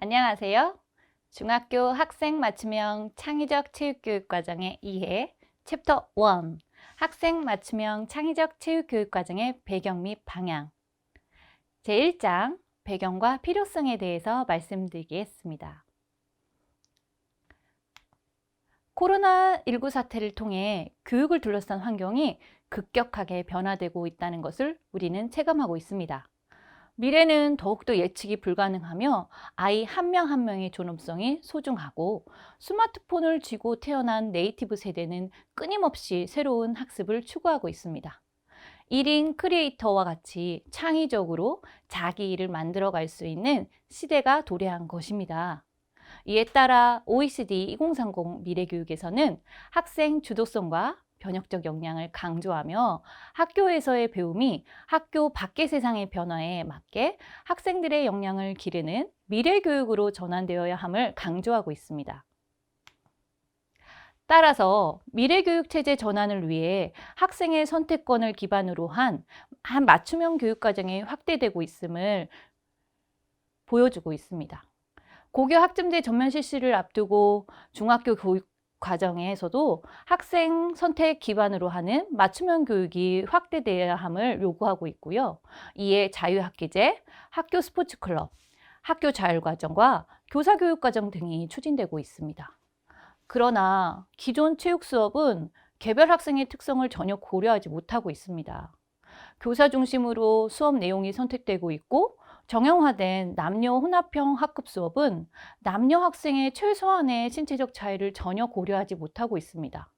안녕하세요. 중학교 학생 맞춤형 창의적 체육교육과정의 2회 챕터 1 학생 맞춤형 창의적 체육교육과정의 배경 및 방향 제1장 배경과 필요성에 대해서 말씀드리겠습니다. 코로나19 사태를 통해 교육을 둘러싼 환경이 급격하게 변화되고 있다는 것을 우리는 체감하고 있습니다. 미래는 더욱더 예측이 불가능하며 아이 한 명 한 명의 존엄성이 소중하고 스마트폰을 쥐고 태어난 네이티브 세대는 끊임없이 새로운 학습을 추구하고 있습니다. 1인 크리에이터와 같이 창의적으로 자기 일을 만들어갈 수 있는 시대가 도래한 것입니다. 이에 따라 OECD 2030 미래교육에서는 학생 주도성과 변혁적 역량을 강조하며 학교에서의 배움이 학교 밖의 세상의 변화에 맞게 학생들의 역량을 기르는 미래교육으로 전환되어야 함을 강조하고 있습니다. 따라서 미래교육 체제 전환을 위해 학생의 선택권을 기반으로 한 맞춤형 교육과정이 확대되고 있음을 보여주고 있습니다. 고교 학점제 전면 실시를 앞두고 중학교 교육 과정에서도 학생 선택 기반으로 하는 맞춤형 교육이 확대되어야 함을 요구하고 있고요. 이에 자유학기제, 학교 스포츠 클럽, 학교 자율과정과 교사교육과정 등이 추진되고 있습니다. 그러나 기존 체육 수업은 개별 학생의 특성을 전혀 고려하지 못하고 있습니다. 교사 중심으로 수업 내용이 선택되고 있고 정형화된 남녀 혼합형 학급 수업은 남녀 학생의 최소한의 신체적 차이를 전혀 고려하지 못하고 있습니다.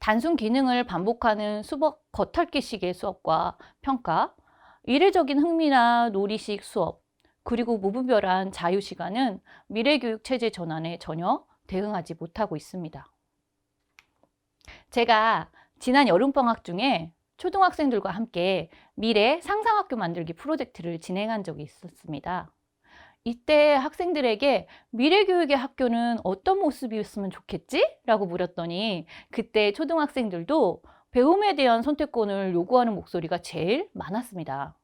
단순 기능을 반복하는 수업 겉핥기식의 수업과 평가, 이례적인 흥미나 놀이식 수업, 그리고 무분별한 자유시간은 미래교육 체제 전환에 전혀 대응하지 못하고 있습니다. 제가 지난 여름방학 중에 초등학생들과 함께 미래 상상학교 만들기 프로젝트를 진행한 적이 있었습니다. 이때 학생들에게 미래교육의 학교는 어떤 모습이었으면 좋겠지? 라고 물었더니 그때 초등학생들도 배움에 대한 선택권을 요구하는 목소리가 제일 많았습니다.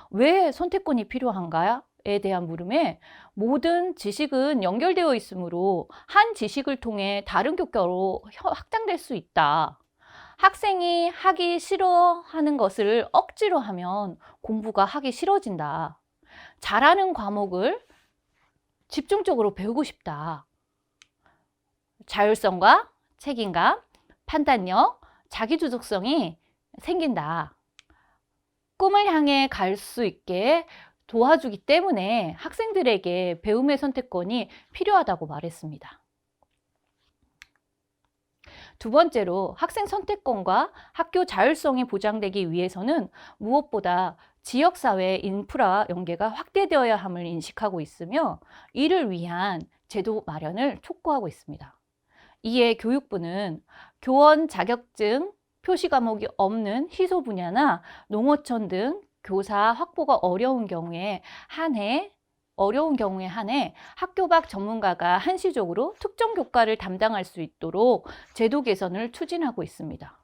왜 선택권이 필요한가요? 에 대한 물음에 모든 지식은 연결되어 있으므로 한 지식을 통해 다른 교과로 확장될 수 있다. 학생이 하기 싫어하는 것을 억지로 하면 공부가 하기 싫어진다. 잘하는 과목을 집중적으로 배우고 싶다. 자율성과 책임감, 판단력, 자기주도성이 생긴다. 꿈을 향해 갈 수 있게 도와주기 때문에 학생들에게 배움의 선택권이 필요하다고 말했습니다. 두 번째로 학생 선택권과 학교 자율성이 보장되기 위해서는 무엇보다 지역사회 인프라 연계가 확대되어야 함을 인식하고 있으며 이를 위한 제도 마련을 촉구하고 있습니다. 이에 교육부는 교원 자격증 표시 과목이 없는 희소 분야나 농어촌 등 교사 확보가 어려운 경우에 한해 학교 밖 전문가가 한시적으로 특정 교과를 담당할 수 있도록 제도 개선을 추진하고 있습니다.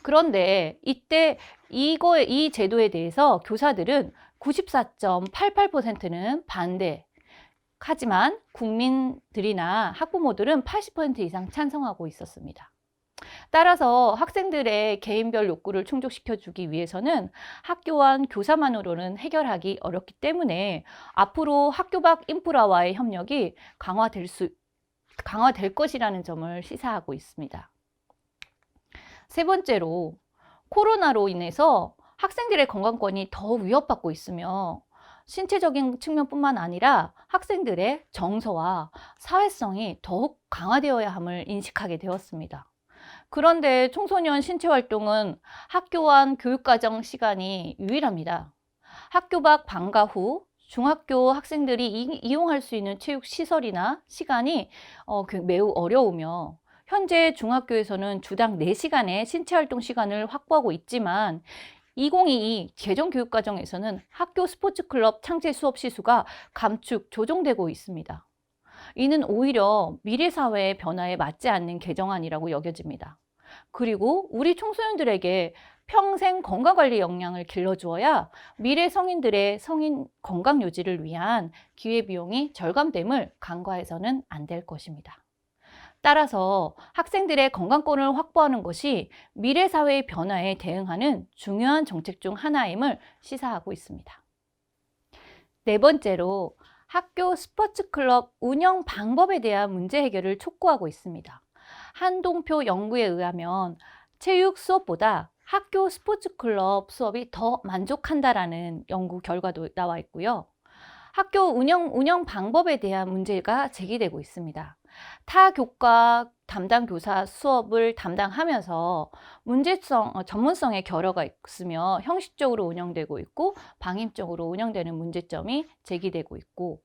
그런데 이때 이 제도에 대해서 교사들은 94.88%는 반대. 하지만 국민들이나 학부모들은 80% 이상 찬성하고 있었습니다. 따라서 학생들의 개인별 욕구를 충족시켜주기 위해서는 학교와 교사만으로는 해결하기 어렵기 때문에 앞으로 학교 밖 인프라와의 협력이 강화될 것이라는 점을 시사하고 있습니다. 세 번째로 코로나로 인해서 학생들의 건강권이 더 위협받고 있으며 신체적인 측면뿐만 아니라 학생들의 정서와 사회성이 더욱 강화되어야 함을 인식하게 되었습니다. 그런데 청소년 신체 활동은 학교 안 교육과정 시간이 유일합니다. 학교 밖 방과 후 중학교 학생들이 이용할 수 있는 체육 시설이나 시간이 매우 어려우며 현재 중학교에서는 주당 4시간의 신체 활동 시간을 확보하고 있지만 2022 개정 교육과정에서는 학교 스포츠 클럽 창제 수업 시수가 감축, 조정되고 있습니다. 이는 오히려 미래 사회의 변화에 맞지 않는 개정안이라고 여겨집니다. 그리고 우리 청소년들에게 평생 건강관리 역량을 길러주어야 미래 성인들의 성인 건강 유지를 위한 기회비용이 절감됨을 간과해서는 안 될 것입니다. 따라서 학생들의 건강권을 확보하는 것이 미래 사회의 변화에 대응하는 중요한 정책 중 하나임을 시사하고 있습니다. 네 번째로 학교 스포츠 클럽 운영 방법에 대한 문제 해결을 촉구하고 있습니다. 한동표 연구에 의하면 체육 수업보다 학교 스포츠 클럽 수업이 더 만족한다라는 연구 결과도 나와 있고요. 학교 운영 방법에 대한 문제가 제기되고 있습니다. 타 교과 담당 교사 수업을 담당하면서 전문성의 결여가 있으며 형식적으로 운영되고 있고 방임적으로 운영되는 문제점이 제기되고 있고,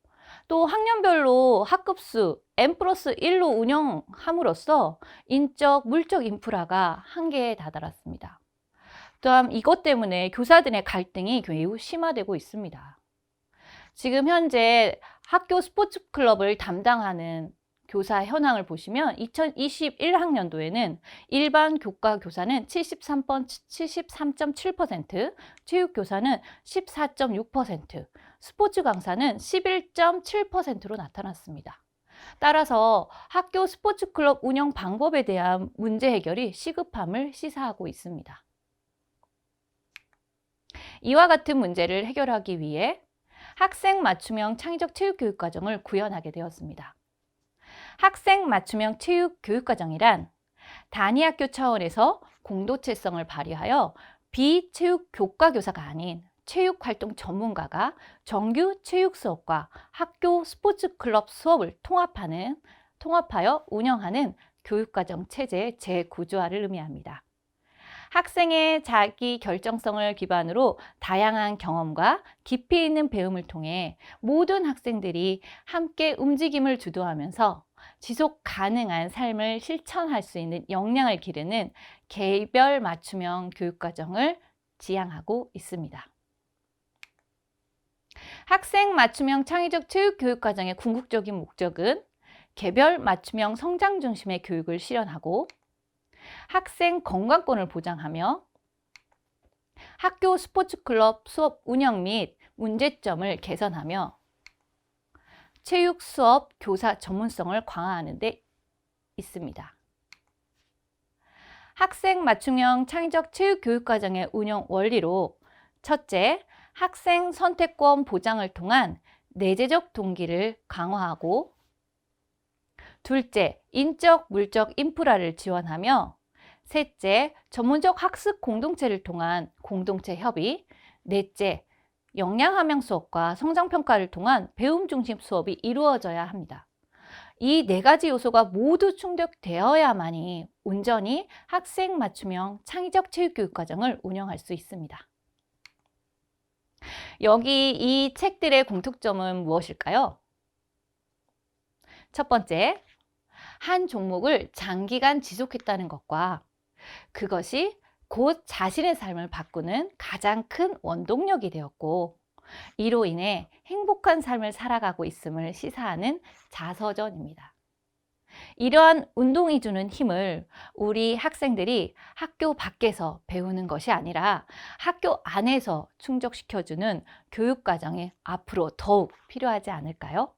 또 학년별로 학급수 N+1로 운영함으로써 인적, 물적 인프라가 한계에 다다랐습니다. 또한 이것 때문에 교사들의 갈등이 매우 심화되고 있습니다. 지금 현재 학교 스포츠 클럽을 담당하는 교사 현황을 보시면 2021학년도에는 일반 교과 교사는 73.7%, 체육 교사는 14.6%, 스포츠 강사는 11.7%로 나타났습니다. 따라서 학교 스포츠 클럽 운영 방법에 대한 문제 해결이 시급함을 시사하고 있습니다. 이와 같은 문제를 해결하기 위해 학생 맞춤형 창의적 체육교육과정을 구현하게 되었습니다. 학생 맞춤형 체육교육과정이란 단위학교 차원에서 공동체성을 발휘하여 비체육 교과교사가 아닌 체육활동 전문가가 정규 체육 수업과 학교 스포츠 클럽 수업을 통합하여 운영하는 교육과정 체제의 재구조화를 의미합니다. 학생의 자기 결정성을 기반으로 다양한 경험과 깊이 있는 배움을 통해 모든 학생들이 함께 움직임을 주도하면서 지속 가능한 삶을 실천할 수 있는 역량을 기르는 개별 맞춤형 교육과정을 지향하고 있습니다. 학생 맞춤형 창의적 체육교육과정의 궁극적인 목적은 개별 맞춤형 성장 중심의 교육을 실현하고 학생 건강권을 보장하며 학교 스포츠 클럽 수업 운영 및 문제점을 개선하며 체육 수업 교사 전문성을 강화하는 데 있습니다. 학생 맞춤형 창의적 체육교육과정의 운영 원리로 첫째, 학생 선택권 보장을 통한 내재적 동기를 강화하고 둘째, 인적, 물적 인프라를 지원하며 셋째, 전문적 학습 공동체를 통한 공동체 협의, 넷째, 역량함양 수업과 성장평가를 통한 배움 중심 수업이 이루어져야 합니다. 이 네 가지 요소가 모두 충족되어야만이 온전히 학생 맞춤형 창의적 체육교육과정을 운영할 수 있습니다. 여기 이 책들의 공통점은 무엇일까요? 첫 번째, 한 종목을 장기간 지속했다는 것과 그것이 곧 자신의 삶을 바꾸는 가장 큰 원동력이 되었고, 이로 인해 행복한 삶을 살아가고 있음을 시사하는 자서전입니다. 이러한 운동이 주는 힘을 우리 학생들이 학교 밖에서 배우는 것이 아니라 학교 안에서 충족시켜주는 교육과정이 앞으로 더욱 필요하지 않을까요?